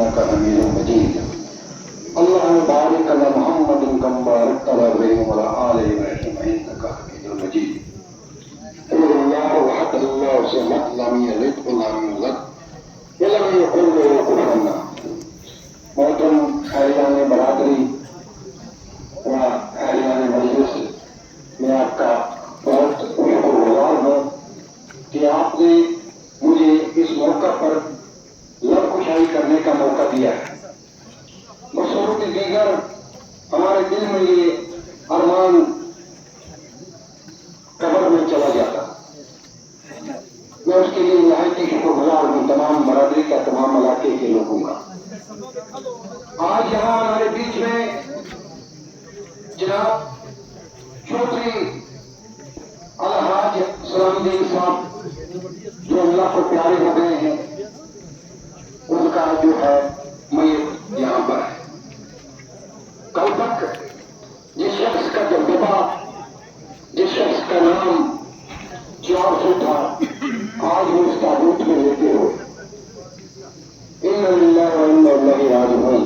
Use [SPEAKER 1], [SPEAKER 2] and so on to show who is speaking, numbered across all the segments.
[SPEAKER 1] إنك حميد مجيد. اللهم بارك على محمد كما باركت على إبراهيم وعلى آل إبراهيم إنك حميد مجيد. قل الله أحد الله الصمد لم يلد ولم يولد ولم يكن له كفوا أحد. محترم حیران برادری و حیران مجلس، میں آپ کا بہت شکرگزار ہوں کہ آپ نے مجھے اس موقع پر لب کشائی کرنے کا موقع دیا ہے. بصورت دیگر ہمارے دل میں یہ ارمان قبر میں چلا جاتا. میں اس کے لیے نہایت ہی شکرگزار ہوں تمام برادری کا، تمام علاقے کے لوگوں کا. آج یہاں ہمارے بیچ میں جناب چودھری الحاج سلام الدین صاحب جو اللہ کو پیارے ہو گئے ہیں، ان کا جو ہے میت یہاں پر ہے. کل تک جس شخص کا دبدبا، جس شخص کا نام 400 تھا، آج وہ اس تابوت میں لیتے ہو. اِنَّا لِلَّهِ وَإِنَّا إِلَيْهِ رَاجِعُونَ.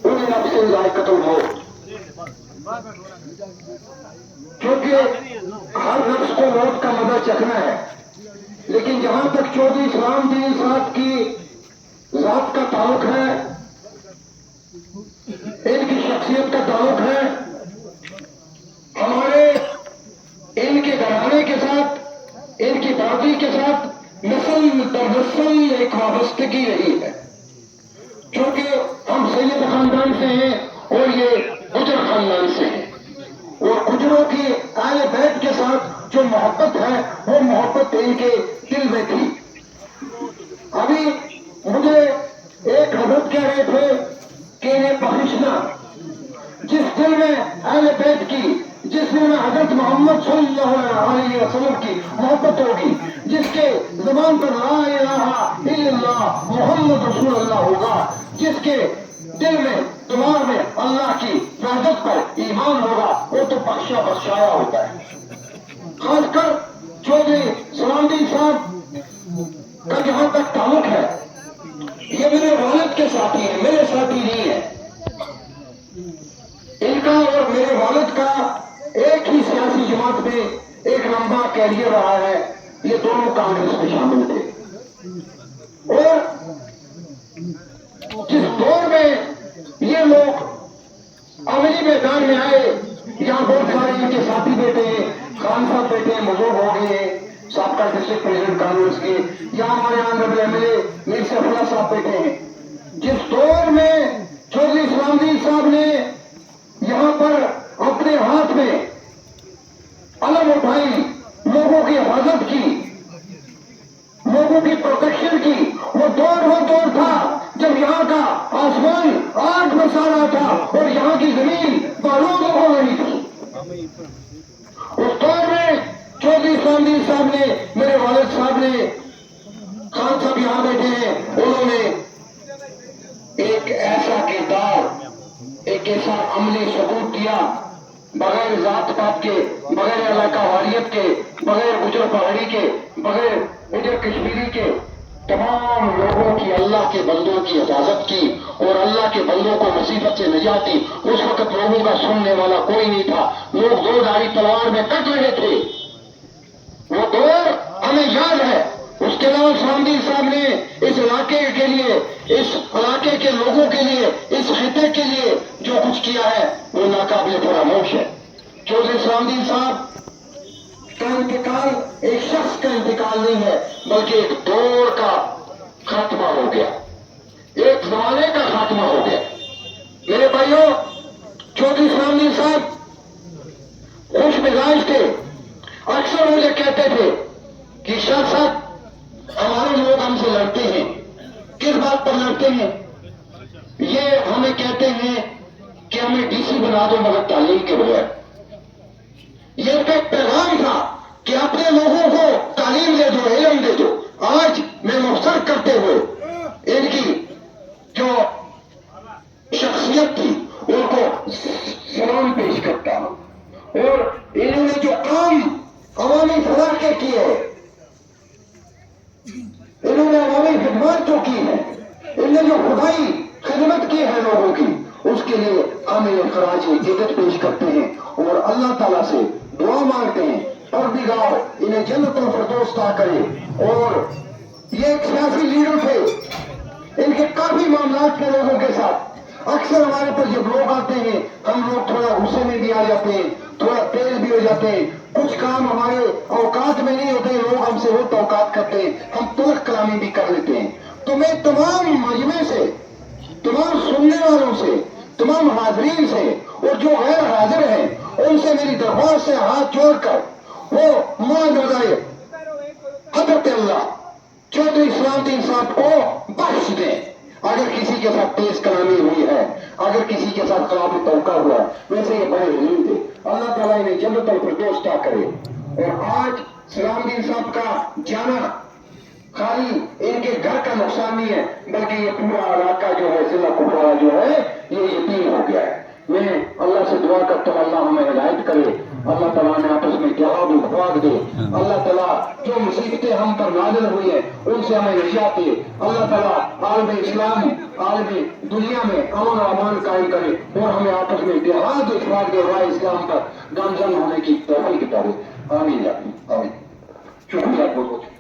[SPEAKER 1] کل نفس ذائقۃ الموت، کیونکہ ہر نفس کو موت کا مزہ چکھنا ہے. لیکن جہاں تک چودھری سلام الدین صاحب کی ذات کا تعلق ہے، ان کی شخصیت کا تعلق ہے، ہمارے ان کے گھرانے کے ساتھ، ان کی برادری کے ساتھ نسل در نسل ایک وابستگی رہی ہے. کیونکہ ہم سید خاندان سے ہیں اور یہ گجر خاندان سے ہیں، اور گجروں کی اہل بیت کے ساتھ جو محبت ہے وہ محبت ان کے دل میں تھی. ابھی مجھے ایک حضرت کہہ رہے تھے کہ انہیں بخشنا، جس دل میں اہل بیت کی، جس دل میں حضرت محمد صلی اللہ علیہ وسلم کی محبت ہوگی، جس کے زبان پر لا الہ الا اللہ محمد رسول اللہ ہوگا، جس کے دل میں دماغ میں اللہ کی وحدت پر ایمان ہوگا، وہ تو بخشا بخشایا ہوتا ہے. خاص کر چودھری سلام الدین صاحب کا جہاں تک تعلق ہے، یہ میرے والد کے ساتھی ہیں، میرے ساتھی نہیں ہے. ان کا اور میرے والد کا ایک ہی سیاسی جماعت میں ایک لمبا کیریئر رہا ہے. یہ دونوں کانگریس میں شامل تھے، اور جس دور میں یہ لوگ عملی میدان میں آئے، یہاں بہت سارے ان کے ساتھی بیٹھے ہیں، خان صاحب بیٹھے ہیں، بزرگ ہو گئے ہیں، سابقہ ڈسٹرکٹ پریزیڈنٹ کانگریس کے. یہاں ہمارے honourable M L A Mir Saifullah Sahib بیٹھے ہیں. جس دور میں چودھری سلام الدین صاحب نے یہاں پر اپنے ہاتھ میں علم اٹھائی، لوگوں کی حفاظت کی، لوگوں کی پروٹیکشن کی، وہ دور تھا جب یہاں کا آسمان آگ برسا رہا تھا اور یہاں کی زمین بالوں ہو رہی تھی. اس دور میں چودھری سلام الدین صاحب نے، میرے والد صاحب نے، خان صاحب یہاں بیٹھے ہیں، انہوں نے ایک ایسا کردار، ایک ایسا عملی ثبوت دیا، بغیر ذات پات کے، بغیر علاقہ واریت کے، بغیر گجر پہاڑی کے، بغیر گجر کشمیری کے، تمام لوگوں کی، اللہ کے بندوں کی حفاظت کی اور اللہ کے بندوں کو مصیبت سے نجات دی. اس وقت لوگوں کا سننے والا کوئی نہیں تھا، لوگ دو دھاری تلوار میں کٹ رہے تھے. وہ دور ہمیں یاد ہے. اس کے علاوہ سلام الدین صاحب نے اس علاقے کے لیے، اس علاقے کے لوگوں کے لیے، اس خطے کے لیے جو کچھ کیا ہے وہ ناقابل فراموش ہے. چودھری سلام الدین صاحب کا انتقال ایک شخص کا انتقال نہیں ہے، بلکہ ایک دور کا خاتمہ ہو گیا، ایک زمانے کا خاتمہ ہو گیا. میرے بھائیوں، چودھری سلام الدین صاحب خوش مزاج تھے. اکثر مجھے کہتے تھے کہ شاہ صاحب ہمارے لوگ ہم سے لڑتے ہیں. کس بات پر لڑتے ہیں؟ یہ ہمیں کہتے ہیں کہ ہمیں ڈی سی بنا دو مگر تعلیم کے بغیر. یہ ایک پیغام تھا کہ اپنے لوگوں کو تعلیم دے دو، علم دے دو. آج میں مختصر کرتے ہوئے ان کی جو شخصیت تھی ان کو سلام پیش کرتا ہوں، اور انہوں نے جو کام عوامی فلاح کے کیے، انہوں نے عوامی خدمات جو کی ہے، نے جو خدائی خدمت کی ہے لوگوں کی، اس کے لیے ہم یہ خراج عقیدت پیش کرتے ہیں اور اللہ تعالیٰ سے دعا مانگتے ہیں پروردگار انہیں جنت الفردوس عطا کرے۔ اور یہ ایک سیاسی لیڈر تھے، ان کے کافی معاملات کے لوگوں کے ساتھ اکثر ہمارے پر جب لوگ آتے ہیں ہم لوگ تھوڑا غصے میں بھی آ جاتے ہیں، تھوڑا تیز بھی ہو جاتے ہیں، کچھ کام ہمارے اوقات میں نہیں ہوتے، لوگ ہم سے وہ توقعات کرتے ہیں، ہم تلخ کلامی بھی کر لیتے ہیں۔ تو میں تمام مجمع سے، تمام سننے والوں سے، تمام حاضرین سے اور جو غیر حاضر ہیں ان سے میری درخواست سے ہاتھ جوڑ کر وہ معجزہ حضرت اللہ چودھری اسلام الدین صاحب کو بخش دیں۔ اگر کسی کے ساتھ تیز کلامی ہوئی ہے، اگر کسی کے ساتھ خلاف توقع ہوا ہے، ویسے یہ بڑے حلیم تھے، اللہ تعالیٰ انہیں جنت الفردوس عطا کرے۔ اور آج اسلام الدین صاحب کا جانا خالی ان کے گھر کا نقصان نہیں ہے، بلکہ یہ پورا علاقہ جو ہے، ضلع کپواڑہ جو ہے، یہ یتیم ہو گیا ہے۔ میں اللہ سے دعا کرتا ہوں اللہ ہمیں ہدایت کرے، اللہ تعالیٰ نے آپس میں اتحاد و اتفاق دے، اللہ تعالیٰ جو مصیبتیں ہم پر نازل ہوئی ہیں ان سے ہمیں نجات دے، اللہ تعالیٰ عالم اسلام، عالم دنیا میں امن و امان قائم کرے اور ہمیں آپس میں اتحاد و اتفاق دے، راہ اسلام پر گامزن ہونے کی توفیق دے۔ آمین آمین۔ شکریہ بہت بہت۔